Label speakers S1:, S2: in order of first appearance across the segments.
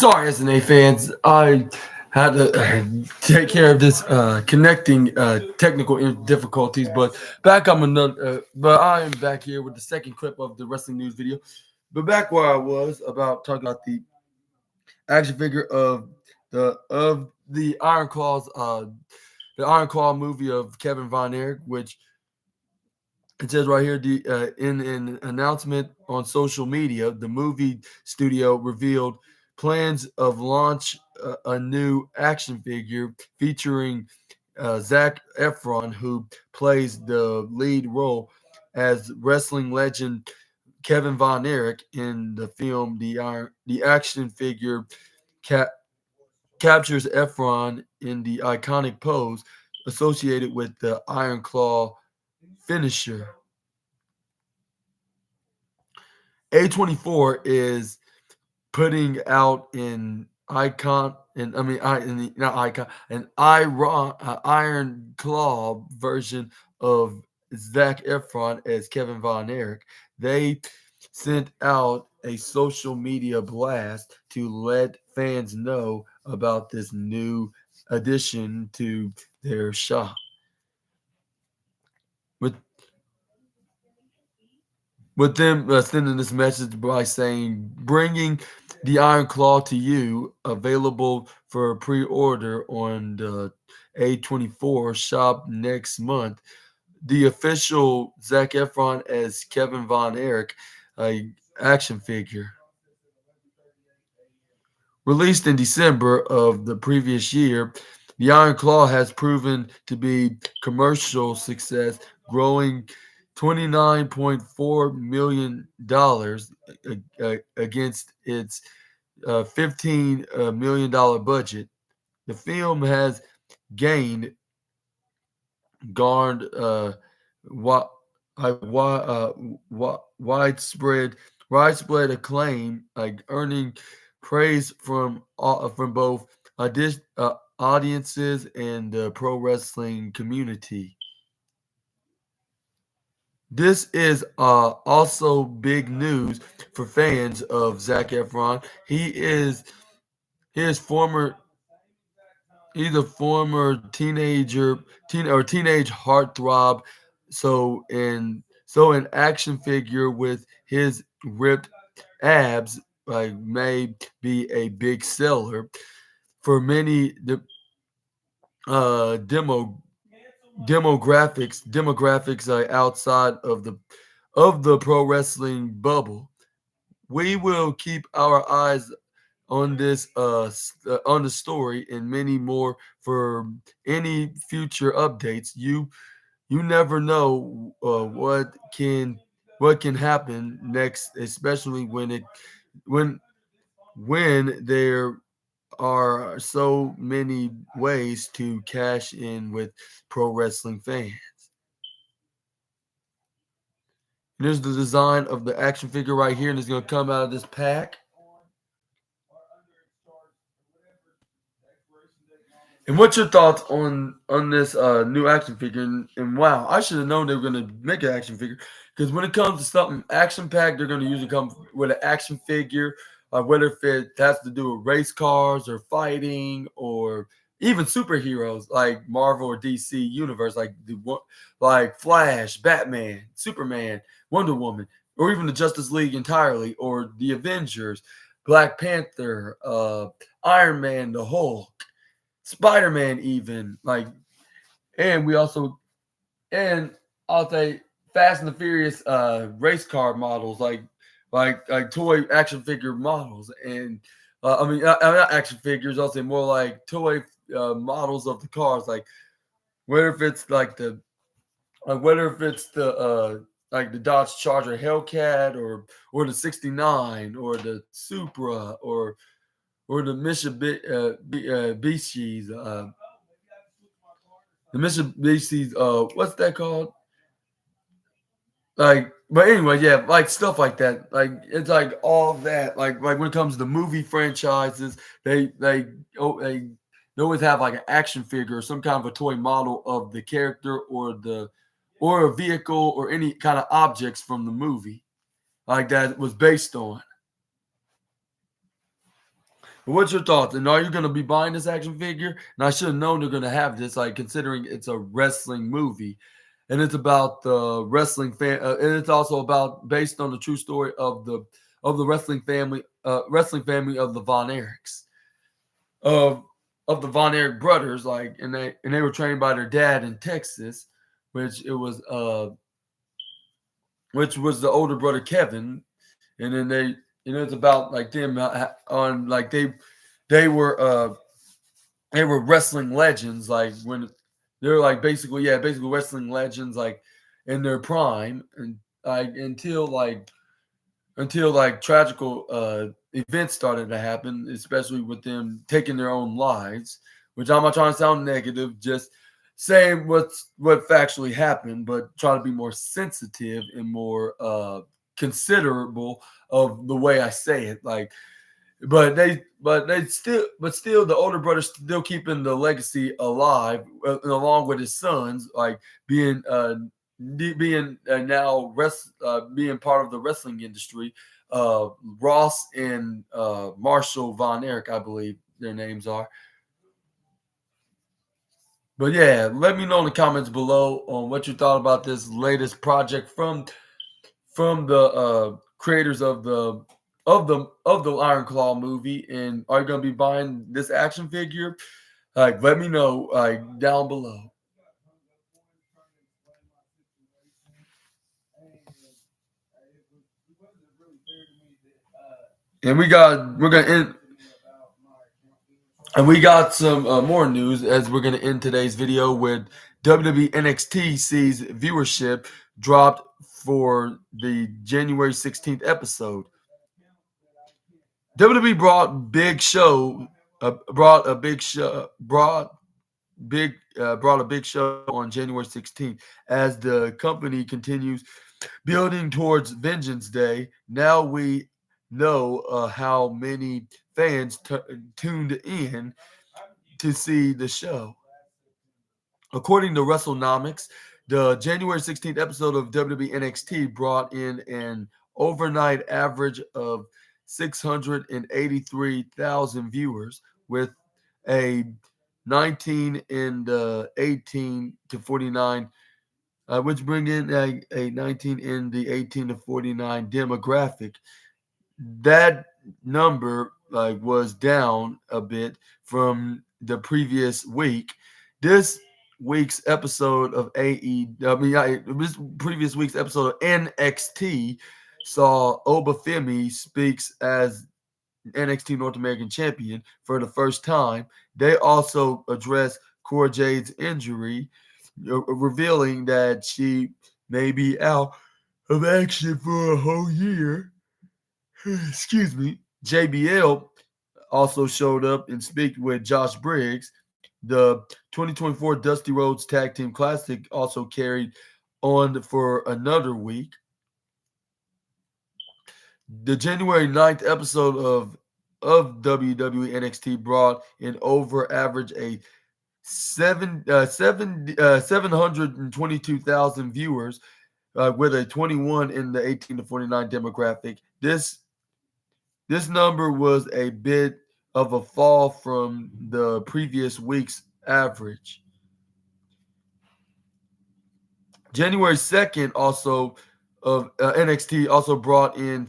S1: Sorry, SNA fans. I had to take care of this connecting technical difficulties, but but I am back here with the second clip of the wrestling news video. But back where I was about talking about the action figure of the Iron Claws, the Iron Claw movie of Kevin Von Erich, which it says right here, in an announcement on social media, the movie studio revealed plans of launch a new action figure featuring Zac Efron, who plays the lead role as wrestling legend Kevin Von Erich in the film. The action figure ca- captures Efron in the iconic pose associated with the Iron Claw finisher. A24 is putting out an icon and I mean I in the, not icon an Iron Claw version of Zac Efron as Kevin Von Erich. They sent out a social media blast to let fans know about this new addition to their shop. With with them sending this message by saying, bringing the Iron Claw to you, available for pre-order on the A24 shop next month. The official Zac Efron as Kevin Von Erich action figure. Released in December of the previous year, the Iron Claw has proven to be commercial success, growing $29.4 million against its $15 million budget. The film has gained garnered wi- widespread acclaim, earning praise from both audiences and the pro wrestling community. This is also big news for fans of Zac Efron. He is former he's a former teenage heartthrob. So an action figure with his ripped abs may be a big seller for many demo demographics outside of the pro wrestling bubble. We will keep our eyes on this on the story and many more for any future updates. You never know what can happen next, especially when when there are so many ways to cash in with pro wrestling fans. Here's the design of the action figure right here, and it's going to come out of this pack. And what's your thoughts on this new action figure? And wow, I should have known they were going to make an action figure, because when it comes to something action packed, they're going to usually come with an action figure, whether if it has to do with race cars or fighting or even superheroes like Marvel or DC universe, like Flash, Batman, Superman, Wonder Woman, or even the Justice League entirely, or the Avengers, Black Panther, Iron Man, the Hulk, Spider-Man, even and we also and I'll say Fast and the Furious race car models, like toy action figure models, and not action figures. I'll say more like toy models of the cars, whether if it's whether if it's the Dodge Charger Hellcat or the '69 or the Supra or the Mitsubishi's what's that called? But anyway, yeah, like stuff like that. It's like all that. Like when it comes to movie franchises, they always have like an action figure or some kind of a toy model of the character or a vehicle or any kind of objects from the movie like that was based on. What's your thoughts? And are you going to be buying this action figure? And I should have known they're going to have this, like considering it's a wrestling movie, and it's about the wrestling fan, and it's also about based on the true story of the wrestling family of the Von Erichs, of of the Von Erich brothers, like, and they were trained by their dad in Texas, which it was which was the older brother Kevin, and then it's about like them on like they were they were wrestling legends, like when they're like basically wrestling legends, like in their prime, and like until like tragical events started to happen, especially with them taking their own lives. Which I'm not trying to sound negative, just saying what factually happened, but trying to be more sensitive and more considerable of the way I say it. Like, but still the older brother still keeping the legacy alive, along with his sons, like being being now being part of the wrestling industry. Ross and Marshall Von Erich, I believe their names are. But yeah, let me know in the comments below on what you thought about this latest project from the creators of the Iron Claw movie. And are you gonna be buying this action figure? Like, let me know down below. And we're gonna end. And we got some more news as we're going to end today's video with WWE NXT sees viewership dropped for the January 16th episode. WWE brought a big show on January 16th as the company continues building towards Vengeance Day. Now we know how many fans tuned in to see the show. According to WrestleNomics, the January 16th episode of WWE NXT brought in an overnight average of 683,000 viewers, with a 19 and 18 to 49, which bring in a 19 in the 18 to 49 demographic. That number was down a bit from the previous week. This week's episode of this previous week's episode of NXT saw Obafemi speaks as NXT North American Champion for the first time. They also addressed Cora Jade's injury, revealing that she may be out of action for a whole year. Excuse me. JBL also showed up and speak with Josh Briggs. The 2024 Dusty Rhodes Tag Team Classic also carried on for another week. The January 9th episode of WWE NXT brought in over average a 722,000 viewers, with a 21 in the 18 to 49 demographic. This number was a bit of a fall from the previous week's average. January 2nd also of NXT also brought in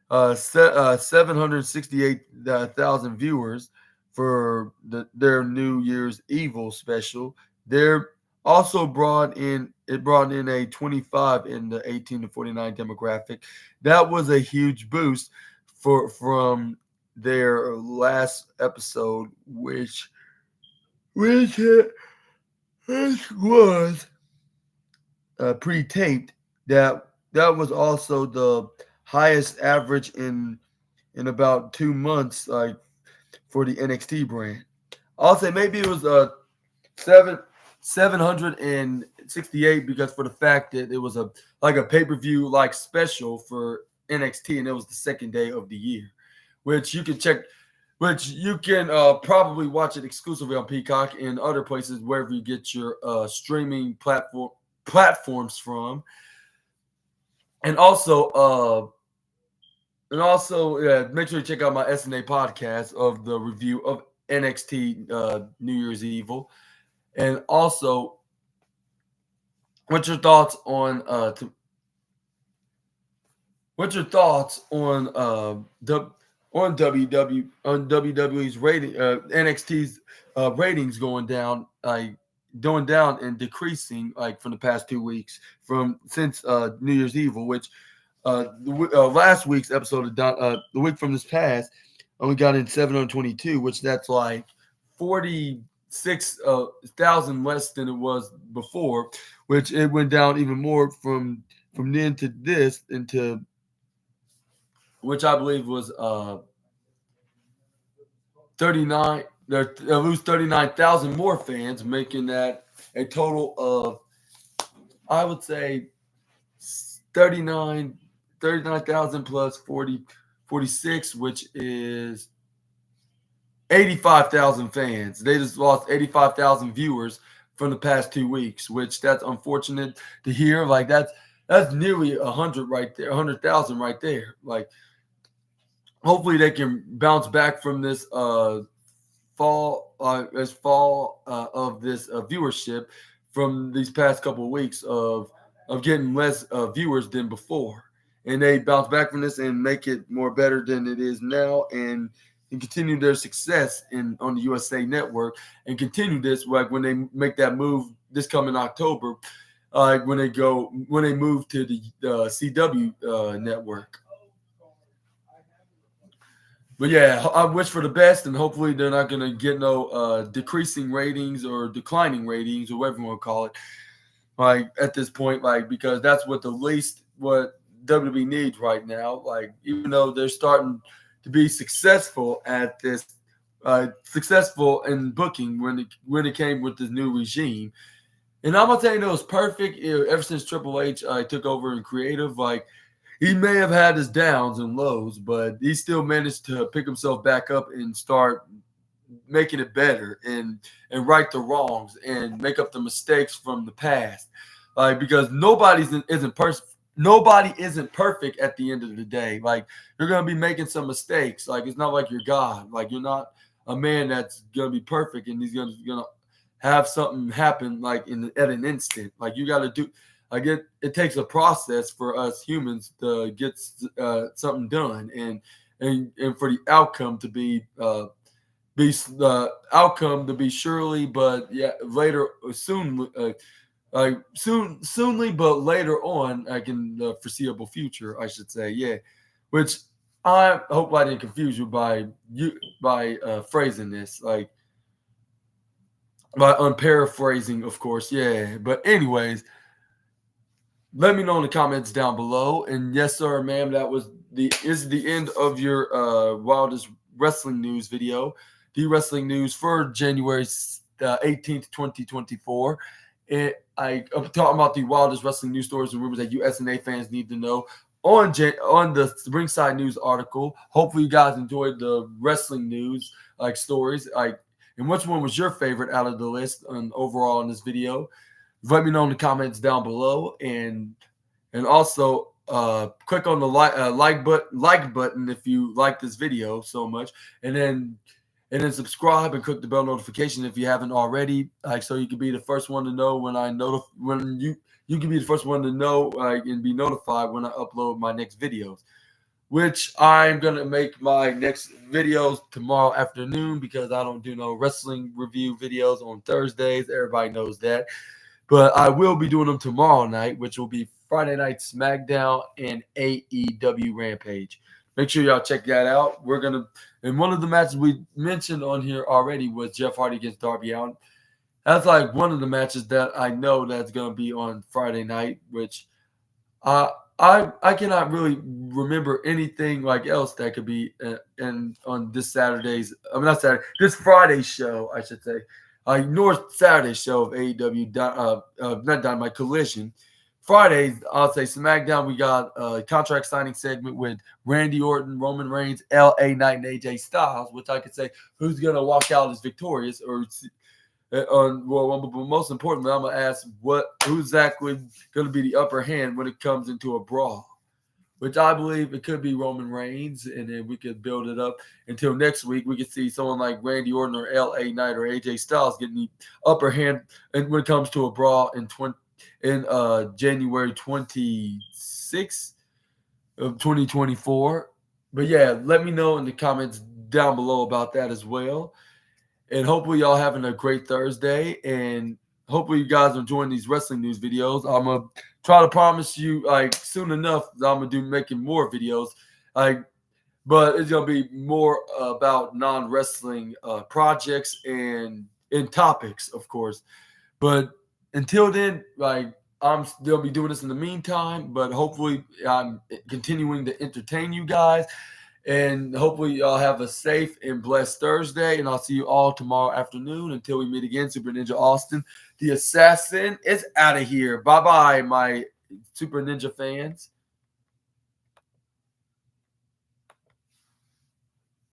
S1: 768,000 viewers for their New Year's Evil special. They're also brought in a 25 in the 18 to 49 demographic. That was a huge boost from their last episode, which was pre-taped. That was also the highest average in about 2 months, like for the NXT brand. I'll say maybe it was 768, because for the fact that it was a pay-per-view like special for NXT, and it was the second day of the year, which you can probably watch it exclusively on Peacock and other places wherever you get your streaming platforms from. And also And also, yeah, make sure you check out my SNA podcast of the review of NXT New Year's Evil. And also, what's your thoughts on what's your thoughts on WWE's rating, NXT's ratings going down and decreasing like from the past 2 weeks from since New Year's Evil, which last week's episode of the week from this past only got in 722, which that's like 46,000 less than it was before, which it went down even more from then to this into which I believe was 39. They lose 39,000 more fans, making that a total of I would say 39,000 plus 46, which is 85,000 fans. They just lost 85,000 viewers from the past 2 weeks, which that's unfortunate to hear. Like that's nearly 100 right there, 100,000 right there. Like hopefully they can bounce back from this fall of this viewership from these past couple of weeks of getting less viewers than before, and they bounce back from this and make it more better than it is now, and continue their success on the USA Network, and continue this like when they make that move this coming October, when they move to the CW network. But yeah, I wish for the best, and hopefully they're not going to get no decreasing ratings or declining ratings or whatever you want to call it. Like at this point, like because that's what the least what WWE needs right now. Like even though they're starting to be successful at this, successful in booking when it came with this new regime, and I'm gonna tell you, it was perfect ever since Triple H took over in creative. Like he may have had his downs and lows, but he still managed to pick himself back up and start making it better and right the wrongs and make up the mistakes from the past. Like because nobody isn't perfect at the end of the day. Like you're gonna be making some mistakes. Like it's not like you're God. Like you're not a man that's gonna be perfect and he's gonna have something happen like at an instant. Like you got to do. Like it takes a process for us humans to get something done and for the outcome to be the outcome to be surely, but yeah, later soon, soonly, but later on, like in the foreseeable future, I should say, yeah. Which I hope I didn't confuse you by phrasing this, like by unparaphrasing, of course, yeah. But anyways, let me know in the comments down below. And yes, sir, ma'am, that was the end of your wildest wrestling news video. The wrestling news for January 18th, 2024. I'm talking about the wildest wrestling news stories and rumors that you SNA fans need to know on the Ringside News article. Hopefully, you guys enjoyed the wrestling news stories. And which one was your favorite out of the list and overall in this video? Let me know in the comments down below, and also click on the like button if you like this video so much, and then subscribe and click the bell notification if you haven't already, so you can be the first one to know when you can be the first one to know and be notified when I upload my next videos. Which I'm gonna make my next videos tomorrow afternoon because I don't do no wrestling review videos on Thursdays. Everybody knows that. But I will be doing them tomorrow night, which will be Friday Night SmackDown and AEW Rampage. Make sure y'all check that out. And one of the matches we mentioned on here already was Jeff Hardy against Darby Allin. That's like one of the matches that I know that's going to be on Friday night, which I cannot really remember anything like else that could be on this this Friday's show, I should say. North Saturday show of AEW, not Dynamite Collision. Friday, I'll say SmackDown. We got a contract signing segment with Randy Orton, Roman Reigns, LA Knight, and AJ Styles, which I could say who's gonna walk out as victorious, or but most importantly, I'm gonna ask who's exactly gonna be the upper hand when it comes into a brawl. which I believe it could be Roman Reigns, and then we could build it up until next week. We could see someone like Randy Orton or LA Knight or AJ Styles getting the upper hand, and when it comes to a brawl in January 26th of 2024. But yeah, let me know in the comments down below about that as well. And hopefully y'all having a great Thursday. And hopefully you guys are enjoying these wrestling news videos. I'm gonna try to promise you like soon enough that I'm gonna do making more videos. Like, but it's gonna be more about non-wrestling projects and topics, of course. But until then, like I'm still be doing this in the meantime. But hopefully I'm continuing to entertain you guys. And hopefully, y'all have a safe and blessed Thursday. And I'll see you all tomorrow afternoon. Until we meet again, Super Ninja Austin, the assassin, is out of here. Bye bye, my Super Ninja fans.